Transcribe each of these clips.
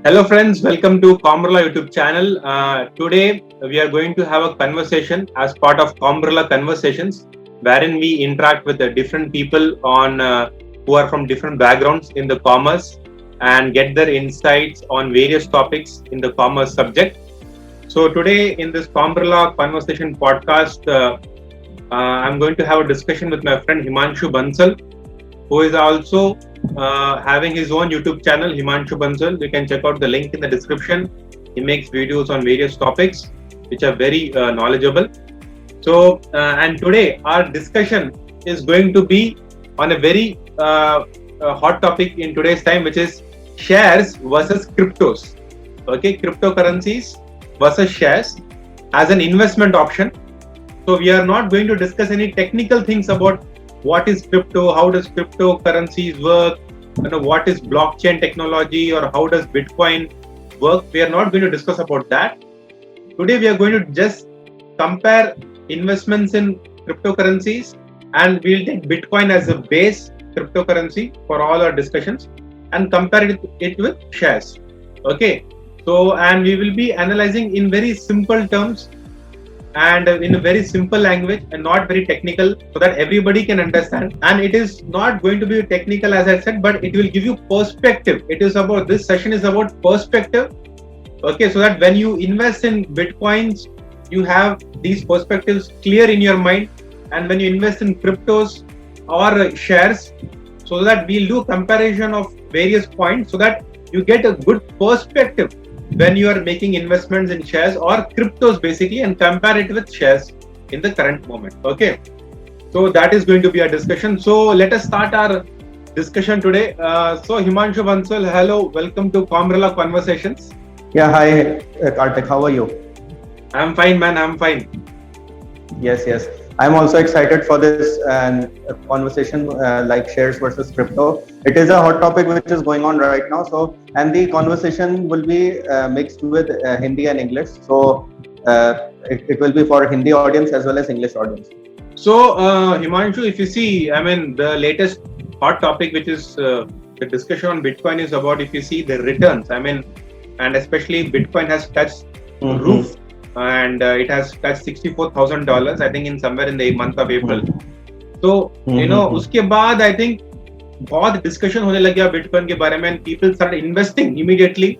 Hello friends, welcome to Combrilla YouTube channel. Today we are going to have a conversation as part of Combrilla Conversations, wherein we interact with different people on who are from different backgrounds in the commerce and get their insights on various topics in the commerce subject. So today in this Combrilla Conversation podcast, I'm going to have a discussion with my friend Himanshu Bansal, who is also having his own YouTube channel, Himanshu Bansal. You can check out the link in the description. He makes videos on various topics which are very knowledgeable. And today our discussion is going to be on a very hot topic in today's time, which is shares versus cryptos. Okay, cryptocurrencies versus shares as an investment option. So we are not going to discuss any technical things about what is crypto, how does cryptocurrencies work, what is blockchain technology, or how does Bitcoin work. We are not going to discuss about that. Today we are going to just compare investments in cryptocurrencies, and we'll take Bitcoin as a base cryptocurrency for all our discussions and compare it with shares. Okay. So, and we will be analyzing in very simple terms and in a very simple language and not very technical, so that everybody can understand. And it is not going to be technical, as I said, but it will give you perspective. This session is about perspective. Okay, so that when you invest in Bitcoins, you have these perspectives clear in your mind. And when you invest in cryptos or shares, so that we'll do comparison of various points so that you get a good perspective when you are making investments in shares or cryptos basically, and compare it with shares in the current moment. Okay, so that is going to be our discussion. So let us start our discussion today. So Himanshu Bansal, hello, welcome to Combrilla Conversations. Yeah, hi, Karthik. How are you? I'm fine, man. I'm fine. Yes. I'm also excited for this conversation like shares versus crypto. It is a hot topic which is going on right now. So, and the conversation will be mixed with Hindi and English. So, it will be for Hindi audience as well as English audience. So, Himanshu, if you see, I mean, the latest hot topic, which is the discussion on Bitcoin, is about, if you see the returns. I mean, and especially Bitcoin has touched roof, and it has touched $64,000, I think, in somewhere in the month of April. So उसके बाद I think बहुत discussion होने लग गया Bitcoin के बारे में, and people started investing immediately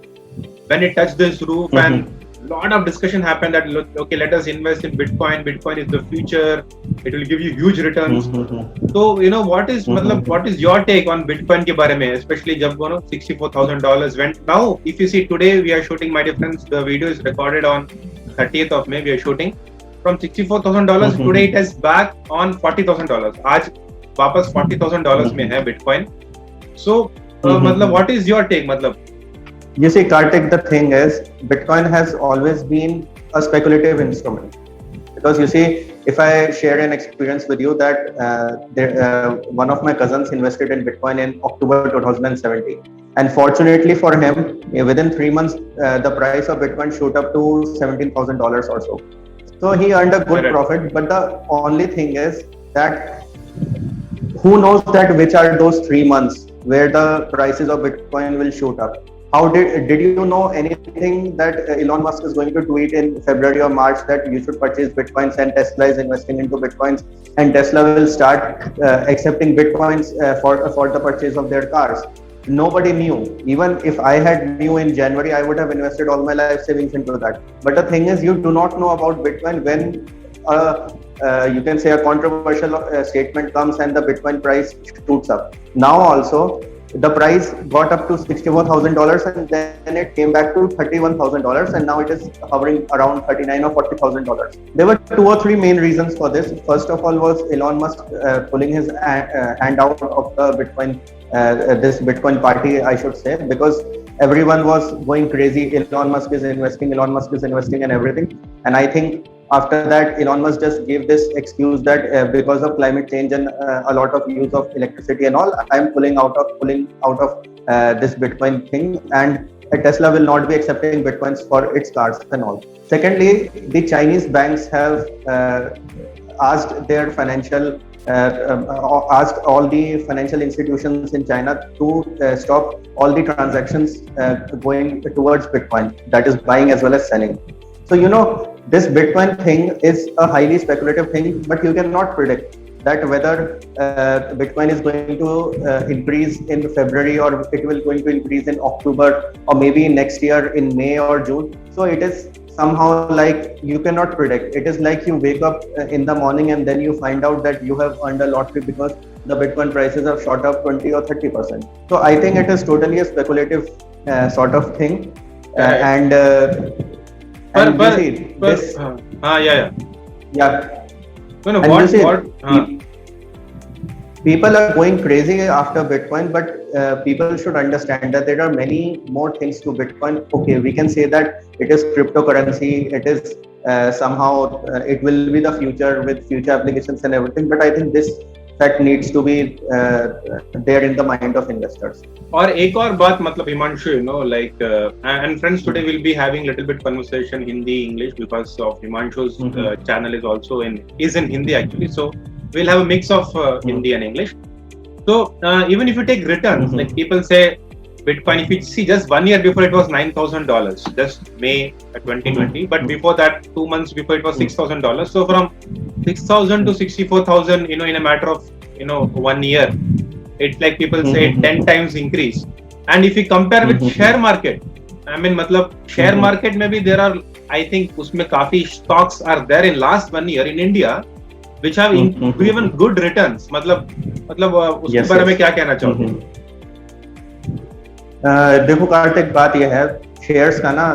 when it touched this roof, and lot of discussion happened that okay, let us invest in Bitcoin. Bitcoin is the future. It will give you huge returns. So what is what is your take on Bitcoin के बारे में, especially जब $64,000 went. Now if you see, today we are shooting, my dear friends, the video is recorded on 30th of May. We are shooting from $64,000. Today it is back on $40,000. आज वापस $40,000 में है Bitcoin. So what is your take? You see, Karthik, the thing is, Bitcoin has always been a speculative instrument. Because you see, if I share an experience with you that one of my cousins invested in Bitcoin in October 2017. And fortunately for him, within 3 months, the price of Bitcoin shot up to $17,000 or so. So he earned a good profit. But the only thing is that who knows that which are those 3 months where the prices of Bitcoin will shoot up. How did you know anything that Elon Musk is going to tweet in February or March that you should purchase Bitcoins and Tesla is investing into Bitcoins and Tesla will start accepting Bitcoins for the purchase of their cars? Nobody knew. Even if I had knew in January, I would have invested all my life savings into that. But the thing is, you do not know about Bitcoin when you can say a controversial statement comes and the Bitcoin price shoots up. Now also, the price got up to $64,000 and then it came back to $31,000 and now it is hovering around $39,000 or $40,000. There were 2 or 3 main reasons for this. First of all was Elon Musk pulling his hand out of the Bitcoin, this Bitcoin party, I should say, because everyone was going crazy. Elon Musk is investing and everything. And I think after that, Elon Musk just gave this excuse that because of climate change and a lot of use of electricity and all, I'm pulling out of this Bitcoin thing, and Tesla will not be accepting Bitcoins for its cars and all. Secondly, the Chinese banks have asked their financial asked all the financial institutions in China to stop all the transactions going towards Bitcoin, that is buying as well as selling. So, this Bitcoin thing is a highly speculative thing, but you cannot predict that whether Bitcoin is going to increase in February, or it will going to increase in October, or maybe next year in May or June. So it is somehow like you cannot predict. It is like you wake up in the morning and then you find out that you have earned a lottery because the Bitcoin prices have shot up 20 or 30%. So I think it is totally a speculative sort of thing. And you see this. Yeah. No, And what, you see, what, people are going crazy after Bitcoin, but people should understand that there are many more things to Bitcoin. Okay, we can say that it is cryptocurrency, it is somehow it will be the future with future applications and everything. But I think this fact needs to be there in the mind of investors. और एक और बात मतलब Himanshu, like and friends, today we'll be having little bit conversation Hindi English because of Himanshu's channel is in Hindi actually, so we'll have a mix of Hindi and English. So even if you take returns, like people say Bitcoin, if you see just 1 year before it was $9,000, just May 2020, but before that 2 months before it was $6,000. So from 6,000 to 64,000, in a matter of 1 year, it's like people say 10 times increase. And if you compare with share market, I mean, matlab share market maybe there are, I think उसमें काफी stocks are there in last 1 year in India which have given good returns. मतलब उसके बारे में क्या कहना चाहोगे? देखो कार्तिक, बात यह है शेयर्स का ना,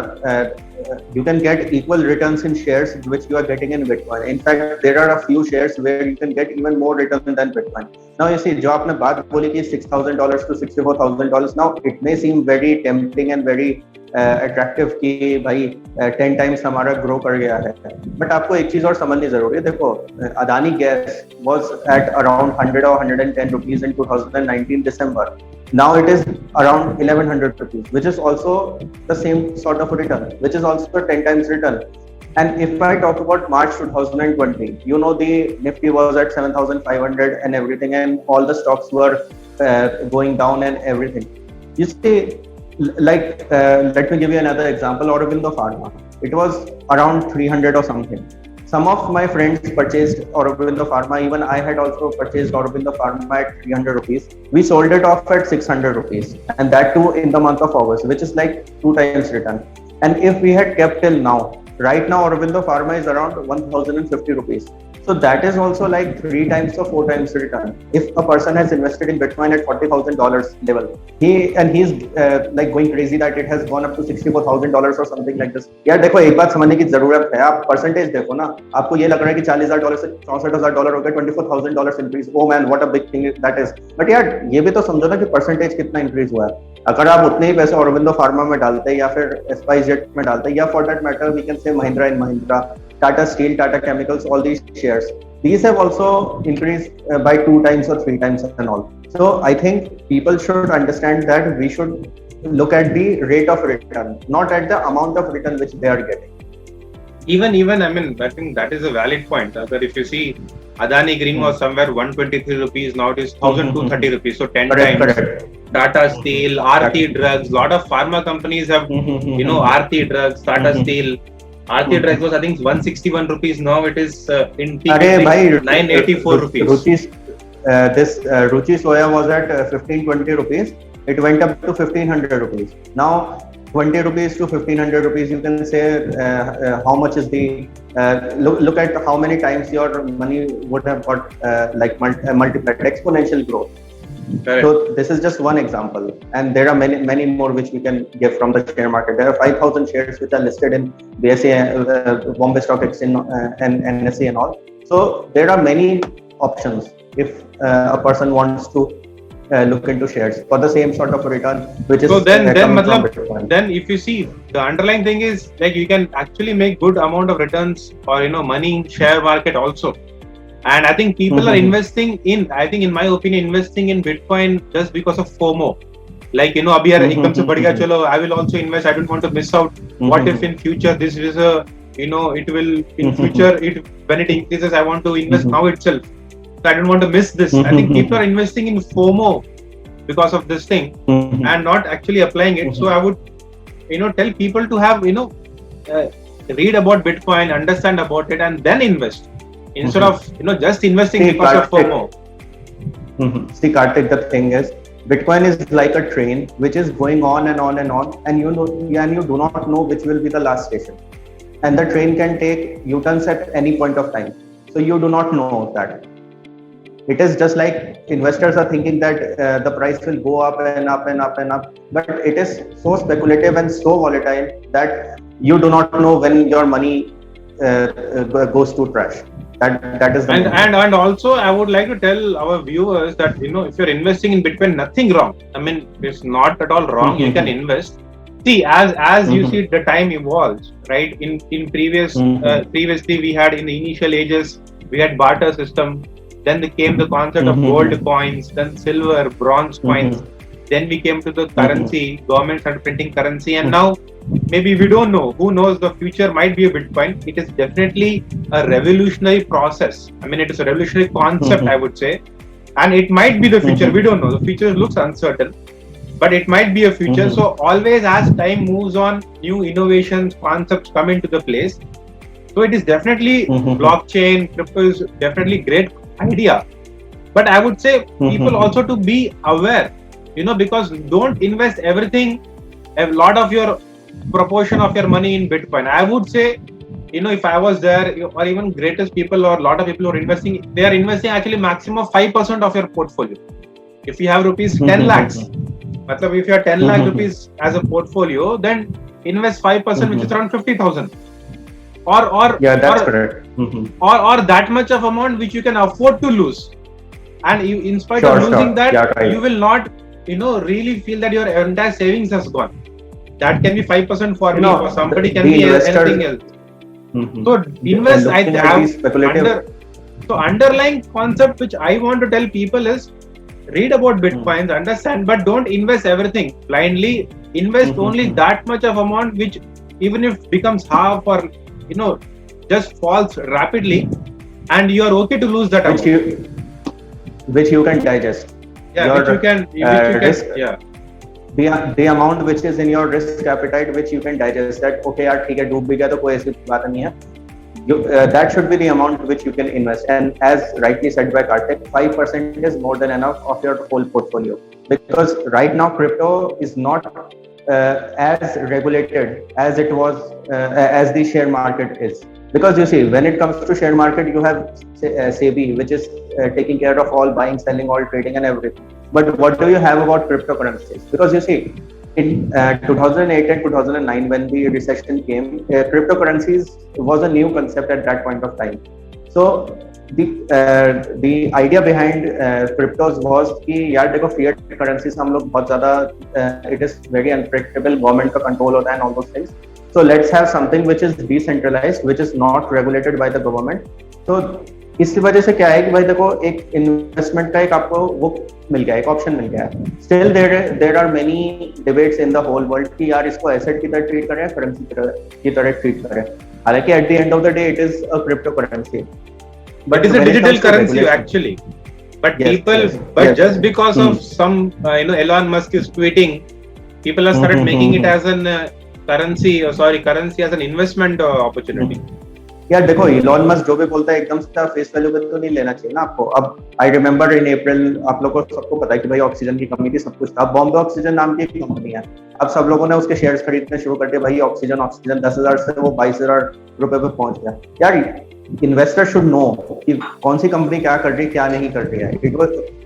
you can get equal returns in shares which you are getting in Bitcoin. In fact, there are a few shares where you can get even more return than Bitcoin. Now you see, जो आपने बात बोली कि $6,000 to $64,000, now it may seem very tempting and very attractive कि भाई 10 times हमारा grow कर गया है. But आपको एक चीज और समझनी जरूरी है. देखो, Adani Gas was at around 100 or 110 rupees in 2019 December. Now it is around 1100 rupees, which is also the same sort of return, which is also 10 times return. And if I talk about March 2020, the Nifty was at 7,500 and everything, and all the stocks were going down and everything. You see, like, let me give you another example, Aurobindo Pharma. It was around 300 or something. Some of my friends purchased Aurobindo Pharma. Even I had also purchased Aurobindo Pharma at 300 rupees. We sold it off at 600 rupees, and that too in the month of August, which is like 2 times return. And if we had kept till now, right now Aurobindo Pharma is around 1,050 rupees. So that is also like 3 times or 4 times return. If a person has invested in Bitcoin at $40,000 level, he's like going crazy that it has gone up to $64,000 or something like this. यार देखो, एक बात समझने की जरूरत है. आप percentage देखो ना, आपको ये लग रहा है कि $40,000 से $64,000 हो गया, $24,000 increase. Oh man, what a big thing that is. But यार ये भी तो समझो ना कि परसेंटेज कितना इंक्रीज हुआ है. अगर आप उतने ही पैसे ऑरोबिंदो फार्मा में डालते या फिर SpiceJet में डालते, या for that matter we can say Mahindra and Mahindra, Tata Steel, Tata Chemicals, all these shares, these have also increased by 2 times or 3 times and all. So I think people should understand that we should look at the rate of return, not at the amount of return which they are getting. Even I mean, I think that is a valid point. That if you see, Adani Green was somewhere 123 rupees, now it is 1,230 rupees, so 10 times. Correct. Tata Steel, Aarti Drugs, lot of pharma companies have, Aarti Drugs, Tata Steel. Aarti Drugs was, I think, 161 rupees. Now it is in T 984 rupees. This Ruchi Soya was at 1520 rupees. It went up to 1,500 rupees. Now 20 rupees to 1,500 rupees, you can say how much is the look at how many times your money would have got like multiplied, exponential growth. Correct. So this is just one example, and there are many more which we can give from the share market. There are 5,000 shares which are listed in BSE, Bombay Stock Exchange, and NSE and all. So there are many options if a person wants to look into shares for the same sort of return, which is so then if you see, the underlying thing is like you can actually make good amount of returns or money in share market also. And I think people are investing in, I think in my opinion, investing in Bitcoin just because of FOMO. Like, abhi yaar ekdam se badh gaya, chalo, I will also invest. I don't want to miss out. What if in future this is it will, in future, when it increases, I want to invest now itself. So I don't want to miss this. I think people are investing in FOMO because of this thing and not actually applying it. So I would, tell people to have, read about Bitcoin, understand about it, and then invest instead of, just investing because of FOMO. See, Kartik, the thing is, Bitcoin is like a train which is going on and on and on, and you do not know which will be the last station. And the train can take U-turns at any point of time. So you do not know that. It is just like investors are thinking that the price will go up and up and up and up, but it is so speculative and so volatile that you do not know when your money goes to trash. That is the and also I would like to tell our viewers that if you're investing in Bitcoin, nothing wrong. I mean, it's not at all wrong. You can invest. See, as you see, the time evolves, right? In previously we had in the initial ages we had barter system. Then came the concept of gold coins, then silver, bronze coins. Then we came to the currency. Government started printing currency, and now maybe we don't know. Who knows? The future might be a Bitcoin. It is definitely a revolutionary process. I mean, it is a revolutionary concept, I would say, and it might be the future. We don't know. The future looks uncertain, but it might be a future. So always, as time moves on, new innovations, concepts come into the place. So it is definitely blockchain, crypto is definitely great idea. But I would say people also to be aware, because don't invest everything, a lot of your proportion of your money in Bitcoin. I would say, if I was there, or even greatest people or a lot of people who are investing, they are investing actually maximum 5% of your portfolio. If you have rupees 10 lakhs, if you have 10 lakh rupees as a portfolio, then invest 5%, which is around 50,000. Or that's correct. Or that much of amount which you can afford to lose, and you, in spite of losing that, you will not, really feel that your entire savings has gone. That can be 5% for me, or somebody can be anything else. So invest. I have underlying concept which I want to tell people is read about Bitcoins, understand, but don't invest everything blindly. Invest only that much of amount which, even if becomes half or just falls rapidly, and you are okay to lose that amount. Which you can digest. Which you can risk, the amount which is in your risk appetite, which you can digest. That okay, yaar, theek hai, डूब भी गया तो कोई ऐसी बात नहीं है. That should be the amount which you can invest. And as rightly said by Kartik, 5% is more than enough of your whole portfolio. Because right now crypto is not as regulated as it was, as the share market is. Because you see, when it comes to share market, you have SEBI, which is taking care of all buying, selling, all trading and everything. But what do you have about cryptocurrencies? Because you see, in 2008 and 2009, when the recession came, cryptocurrencies was a new concept at that point of time. So the idea behind cryptos was कि यार देखो fiat currency से हम लोग बहुत ज़्यादा it is very unpredictable, government का control होता है and all those things. So let's have something which is decentralized, which is not regulated by the government. So इसकी वजह से क्या है कि भाई देखो एक इन्वेस्टमेंट का एक आपको वो मिल गया, एक ऑप्शन मिल गया. Still there are many debates in the whole world कि यार इसको एसेट की तरह ट्रीट करें या करेंसी की तरह ट्रीट करें. हालांकि at the end of the day it is a cryptocurrency. But it's a digital currency actually. But just because of some Elon Musk is tweeting, people have started making it as an currency as an investment opportunity. यार देखो Elon Musk जो भी बोलता है एकदम से face value पे तो नहीं लेना चाहिए ना आपको. अब आई रिमेम्बर इन अप्रैल, आप लोगों को सबको पता है कि भाई ऑक्सीजन की कमी थी, सब कुछ था. बॉम्बे ऑक्सीजन नाम की एक कंपनी है. अब सब लोगों ने उसके शेयर्स खरीदने शुरू कर दिए. भाई ऑक्सीजन 10,000 से वो 22,000 रुपए पे पहुंच गया. यार इन्वेस्टर शुड नो कि कौन सी कंपनी क्या कर रही है, क्या नहीं कर रही है.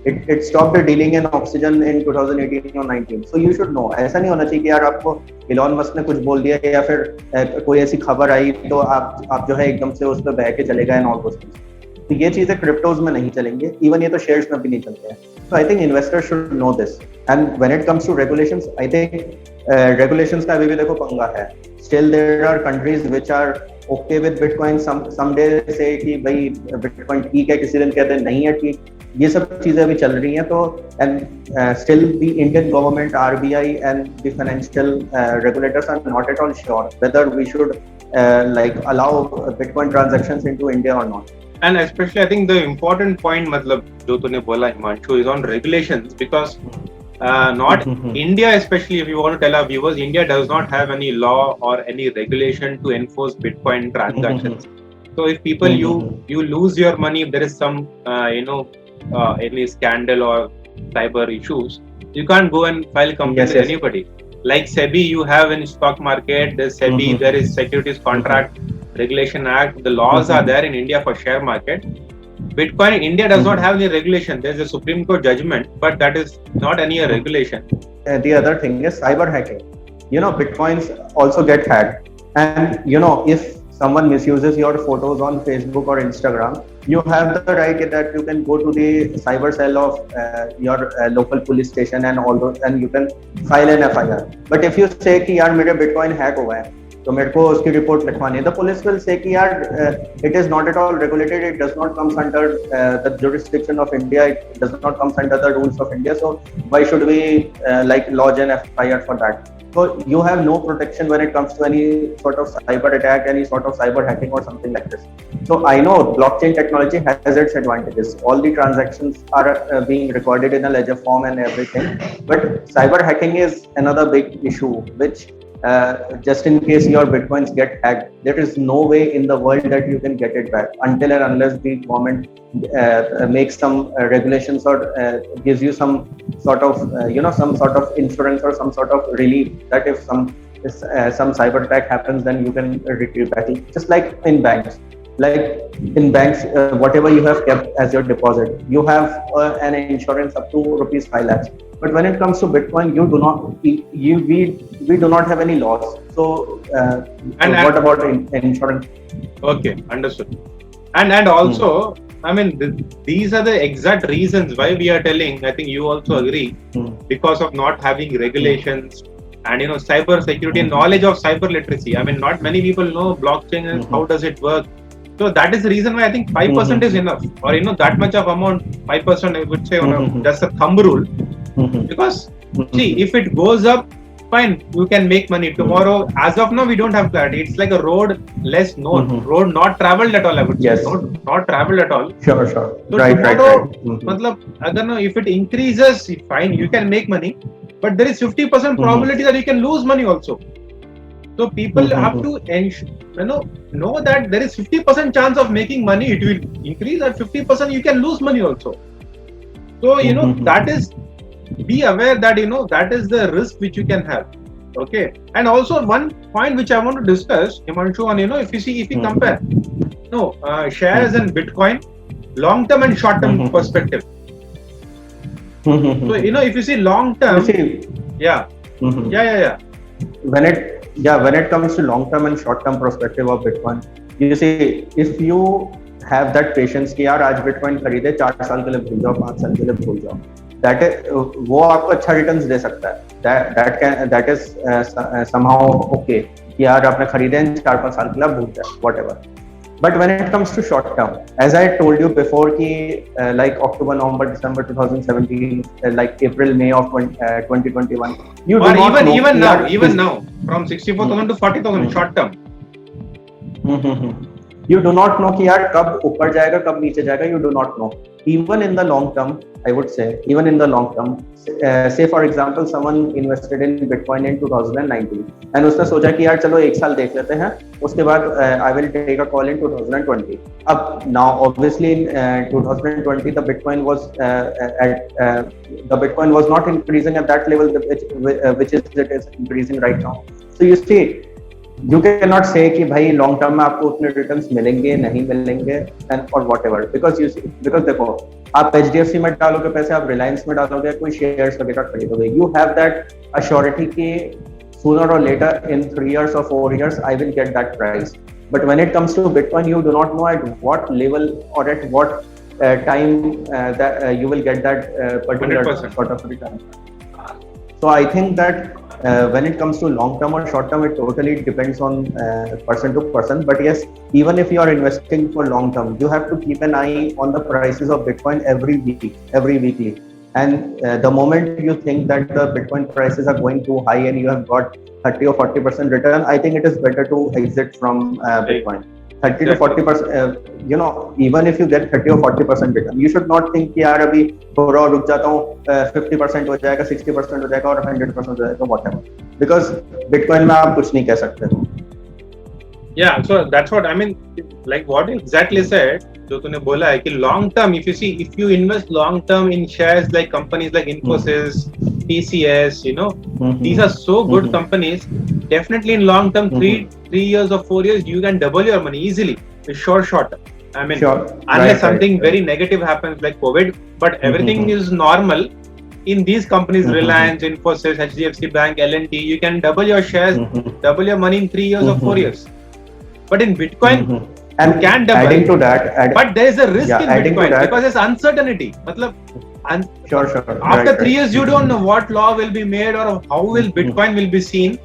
It stopped dealing in oxygen in 2018 और 19. So you should know. ऐसा नहीं होना चाहिए कि यार आपको इलॉन मस्क ने कुछ बोल दिया या फिर कोई ऐसी खबर आई तो आप जो है एकदम से उस पर बह के चले गए एंड ऑल दोस थिंग्स. तो ये चीजें क्रिप्टोज में नहीं चलेंगे, इवन ये तो शेयर्स में भी नहीं चलते हैं. So I think investors should know this. And when it comes to regulations, I think regulations का अभी भी देखो पंगा है. Still there are countries which are okay with bitcoin. Some day say कि भाई बिटकॉइन ठीक है, किसी दिन कहते हैं नहीं है ठीक. ये सब चीजें अभी चल रही हैं. तो and still the Indian government, RBI and the financial regulators are not at all sure whether we should like allow Bitcoin transactions into India or not. And especially, I think the important point, matlab, जो तूने बोला Himanshu, is on regulations because not India, especially if you want to tell our viewers, India does not have any law or any regulation to enforce Bitcoin transactions. So if people you lose your money, if there is some any scandal or cyber issues, you can't go and file complaint with anybody. Like SEBI, you have in stock market. There's SEBI. There is Securities Contract Regulation Act. The laws are there in India for share market. Bitcoin, India does not have any regulation. There's a Supreme Court judgment, but that is not any regulation. The other thing is cyber hacking. Bitcoins also get hacked, and if someone misuses your photos on Facebook or Instagram, you have the right that you can go to the cyber cell of your local police station and all those, and you can file an FIR. But if you say कि यार मेरे Bitcoin hack हुआ है, तो मेरे को उसकी report लिखवानी है, the police will say कि यार it is not at all regulated, it does not come under the jurisdiction of India, it does not come under the rules of India, so why should we lodge an FIR for that? So you have no protection when it comes to any sort of cyber attack, any sort of cyber hacking or something like this. So I know blockchain technology has its advantages. All the transactions are being recorded in a ledger form and everything. But cyber hacking is another big issue, which just in case your Bitcoins get hacked, there is no way in the world that you can get it back until and unless the government makes some regulations or gives you some sort of some sort of insurance or some sort of relief that if some cyber attack happens, then you can retrieve back. Just like in banks, whatever you have kept as your deposit, you have an insurance up to rupees 5 lakhs. But when it comes to Bitcoin, we do not have any loss. So, what about insurance? Okay, understood. And also, I mean, these are the exact reasons why we are telling. I think you also agree, because of not having regulations and cyber security and knowledge of cyber literacy. I mean, not many people know blockchain and how does it work. So that is the reason why I think 5% is enough, or that much of amount, 5% I would say just a thumb rule. Because see, if it goes up, fine, you can make money tomorrow. As of now, we don't have clarity. It's like a road less known, road not traveled at all. I would say not traveled at all. Sure. So tomorrow, I don't know, if it increases, fine, you can make money, but there is 50% probability that you can lose money also. So people have to know that there is 50% chance of making money. It will increase at 50%. You can lose money also. So that is, be aware that that is the risk which you can have. Okay. And also one point which I want to discuss, Himanshu, on if you compare shares and Bitcoin, long term and short term perspective. So if you see long term, when it comes to long term and short term perspective of Bitcoin, you see, if you have that patience कि यार आज Bitcoin खरीदे 4 साल के लिए भूल जाओ, 5 साल के लिए भूल जाओ, वो आपको अच्छा रिटर्न्स दे सकता है. That is somehow okay कि यार आपने खरीदे 4-5 साल के लिए भूल जाए, whatever. But when it comes to short term, as I told you before, like October, November, December 2017, like April, May of 2021, you do not know. Even now, from 64,000 to 40,000 short term. You do not know कि यार कब ऊपर जाएगा, कब नीचे जाएगा. You do not know. Even in the long term, I would say, even in the long term, say for example, someone invested in Bitcoin in 2019, and उसने सोचा कि यार चलो 1 साल देख लेते हैं, उसके बाद I will take a call in 2020. अब now obviously in 2020 the Bitcoin was not increasing at that level which it is increasing right now. So you see, you cannot say कि भाई long term में आपको उतने returns मिलेंगे नहीं मिलेंगे and or whatever, because देखो, आप HDFC में डालोगे पैसे, आप Reliance में डालोगे, कोई shares वगैरह खरीदोगे, you have that assurity कि sooner or later in 3 years or 4 years I will get that price. But when it comes to Bitcoin, you do not know at what level or at what time that you will get that particular 100%. sort of return. So I think that when it comes to long term or short term, it totally depends on person to person. But yes, even if you are investing for long term, you have to keep an eye on the prices of Bitcoin every weekly. And the moment you think that the Bitcoin prices are going too high and you have got 30 or 40% return, I think it is better to exit from Bitcoin. 30 to 40%, you know, even if you get 30 or 40% return, you should not think कि यार अभी थोड़ा और रुक जाता हूँ, 50% हो जाएगा, 60% हो जाएगा और 100% हो जाएगा, whatever, because Bitcoin में आप कुछ नहीं कह सकते. Yeah, so that's what I mean. Like what you exactly said, जो तूने बोला है कि long term, if you invest long term in shares like companies like Infosys, TCS, you know, these are so good companies. Definitely in long term, 3 years or 4 years, you can double your money easily. It's short. I mean, unless something very negative happens like COVID, but everything is normal. In these companies, Reliance, Infosys, HDFC Bank, L&T, you can double your shares, double your money in 3 years or 4 years. But in Bitcoin, and you can double. Adding to that, but there is a risk in Bitcoin because there's uncertainty. Sure. After 3 years, you don't know what law will be made or how will Bitcoin will be seen.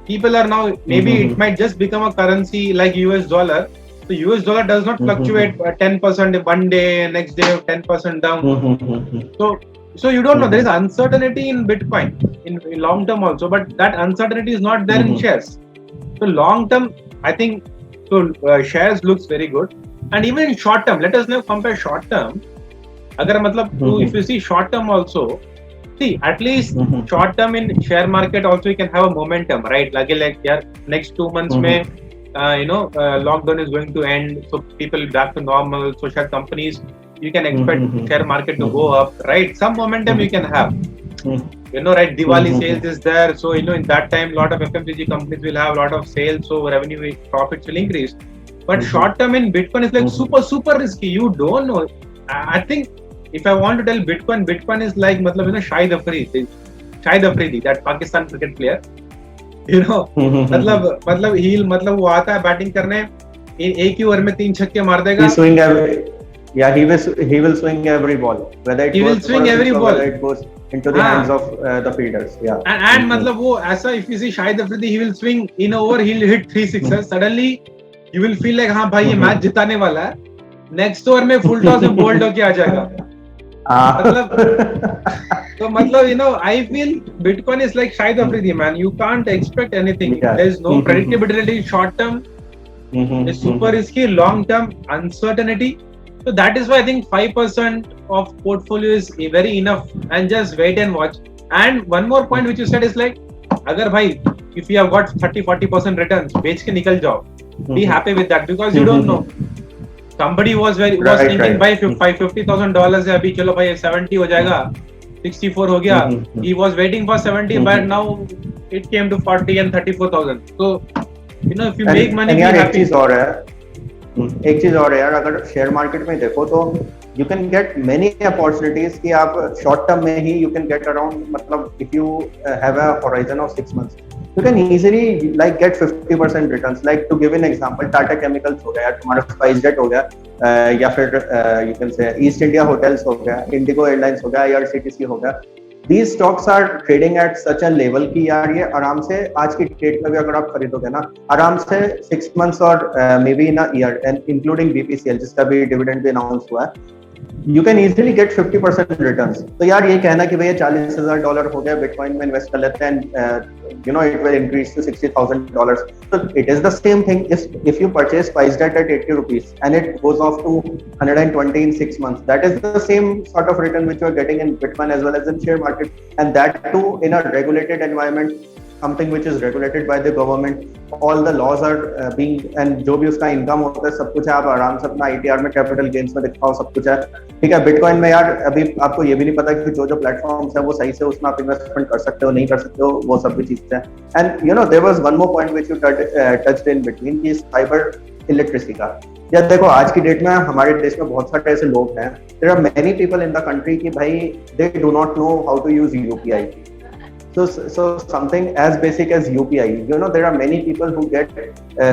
People are now, maybe it might just become a currency like US dollar. The US dollar does not fluctuate 10% one day, next day 10% down. So you don't know. There is uncertainty in Bitcoin in long term also, but that uncertainty is not there in shares. So long term, I think. So shares looks very good, and even in short term, let us now compare short term. अगर मतलब if you see short term also, see at least short term in share market also you can have a momentum, right? Like यार next 2 months में lockdown is going to end, so people back to normal. So share companies, you can expect share market to go up, right? Some momentum you can have. Right? Diwali sales is there, so in that time, lot of FMCG companies will have a lot of sales, so revenue profits will increase. But short term in Bitcoin is like super risky. You don't know. I think if I want to tell Bitcoin is like Shahid Afridi, that Pakistan cricket player. मतलब वो आता है batting करने, एक ही over में 3 छक्के मार देगा. He will swing every ball, whether it goes for a six or whether it goes into the hands of the fielders. Yeah. And मतलब वो ऐसा, if you see Shahid Afridi, he will swing in over, he'll hit 3 sixes. Suddenly you will feel like हाँ भाई ये match जिताने वाला है. Next over में full toss में bold होके आ जाएगा. मतलब I feel Bitcoin is like Shahid Afridi, man. You can't expect anything. There's no predictability. Short term is super risky. Long term uncertainty. So that is why I think 5% of portfolio is very enough, and just wait and watch. And one more point which you said is like, agar bhai, if you have got 30-40% returns, बेच के निकल जाओ. Be happy with that, because you don't know. Somebody was thinking भाई $50,000 है अभी, चलो भाई 70 हो जाएगा, 64 हो गया. He was waiting for 70, but now it came to 40 and 34,000. So if you make money, be happy. एक चीज और है यार, अगर शेयर मार्केट में देखो तो you can get many opportunities कि आप शॉर्ट टर्म में ही यू कैन गेट अराउंड, मतलब if you have a horizon of 6 months, you can easily like get 50% returns. Like to give an example, Tata Chemicals हो गया, तुम्हारा SpiceJet हो गया, या फिर you can say East India Hotels हो गया, Indigo Airlines हो गया, IRCTC हो गया. These stocks are trading at such a level कि यार ये आराम से आज की डेट में भी अगर आप खरीदोगे ना, आराम से 6 months और maybe in a year, and including BPCL जिसका भी डिविडेंड भी अनाउंस हुआ है, you can easily get 50% returns. तो यार ये कहना कि भैया $40,000 हो गया, बिटकॉइन में इन्वेस्ट कर लेते हैं, it will increase to $60,000. So it is the same thing. If you purchase SpiceJet at 80 rupees and it goes off to 120 in 6 months, that is the same sort of return which you are getting in Bitcoin as well as in share market, and that too in a regulated environment, something which is regulated by the government. All the laws are being, and जो भी उसका income होता है सब कुछ है, आप आराम से अपना ITR में कैपिटल गेन्स में दिखाओ, सब कुछ है, ठीक है. बिटकॉइन में यार अभी आपको ये भी नहीं पता कि जो प्लेटफॉर्म्स है वो सही से उसमें आप इन्वेस्टमेंट कर सकते हो नहीं कर सकते हो, वो सब भी चीजें हैं. And there was one more point which you touched in between, की साइबर इलेक्ट्रिसिटी का. यार देखो आज की डेट में हमारे देश में बहुत सारे ऐसे लोग हैं, there are many people in the country कि भाई they do not know how to use UPI. So something as basic as UPI, there are many people who get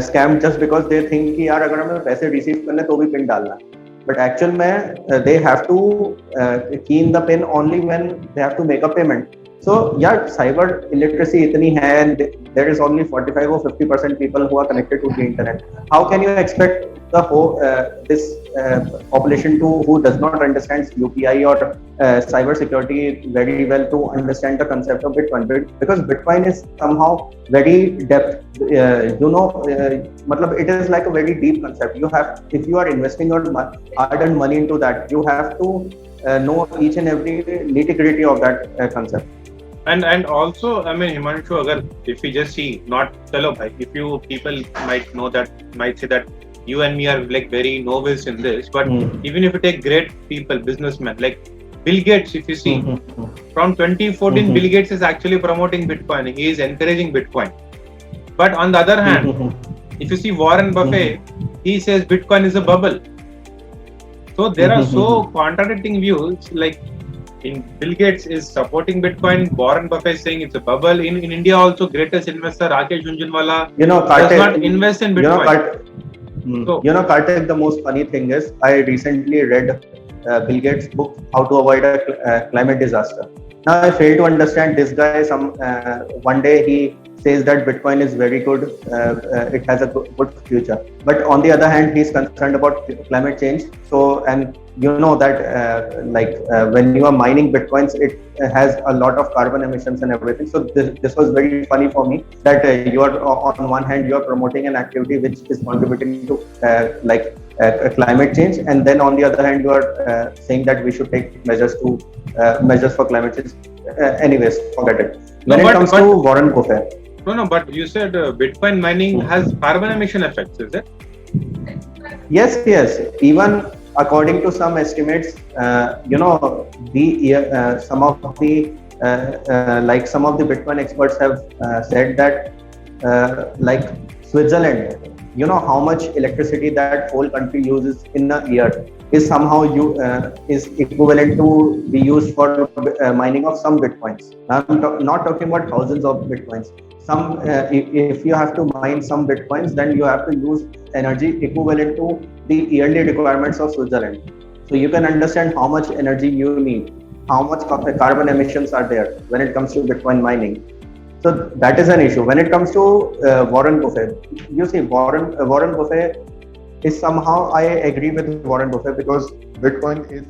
scammed just because they think कि यार अगर हमें पैसे receive करने तो भी पिन डालना, but actual में they have to key in the pin only when they have to make a payment. So yeah, cyber illiteracy itni hai, and there is only 45 or 50% people who are connected to the internet. How can you expect the whole this population to who does not understand UPI or cyber security very well to understand the concept of Bitcoin? Because Bitcoin is somehow very depth. Matlab it is like a very deep concept. You have, if you are investing your hard-earned money into that, you have to know each and every nitty-gritty of that concept. And also, I mean, Himanshu, agar if we just see, not chalo bhai, if you people might say that you and me are like very novice in this, but even if you take great people, businessmen like Bill Gates, if you see, from 2014, Bill Gates is actually promoting Bitcoin. He is encouraging Bitcoin. But on the other hand, if you see Warren Buffett, he says Bitcoin is a bubble. So there are so contradicting views. Like in Bill Gates is supporting Bitcoin, Warren Buffett is saying it's a bubble. In India also, greatest investor Rakesh Jhunjhunwala does not invest in Bitcoin. Kartik, the most funny thing is I recently read Bill Gates' book, How to Avoid a Climate Disaster. Now I fail to understand this guy. One day he says that Bitcoin is very good, it has a good future. But on the other hand, he's concerned about climate change. So, and you know that when you are mining Bitcoins, it has a lot of carbon emissions and everything. So this was very funny for me that you are on one hand you are promoting an activity which is contributing to climate change, and then on the other hand you are saying that we should take measures for climate change. Anyways, forget it. When it comes to Warren Buffett. No, but you said Bitcoin mining has carbon emission effects, is it? Yes. Even according to some estimates, some of the Bitcoin experts have said that Switzerland, you know how much electricity that whole country uses in a year is somehow is equivalent to be used for mining of some Bitcoins. I'm not talking about thousands of Bitcoins. If you have to mine some Bitcoins, then you have to use energy equivalent to the yearly requirements of Switzerland. So you can understand how much energy you need, how much carbon emissions are there when it comes to Bitcoin mining. So that is an issue. When it comes to Warren Buffett, you see Warren Buffett is somehow, I agree with Warren Buffett because Bitcoin is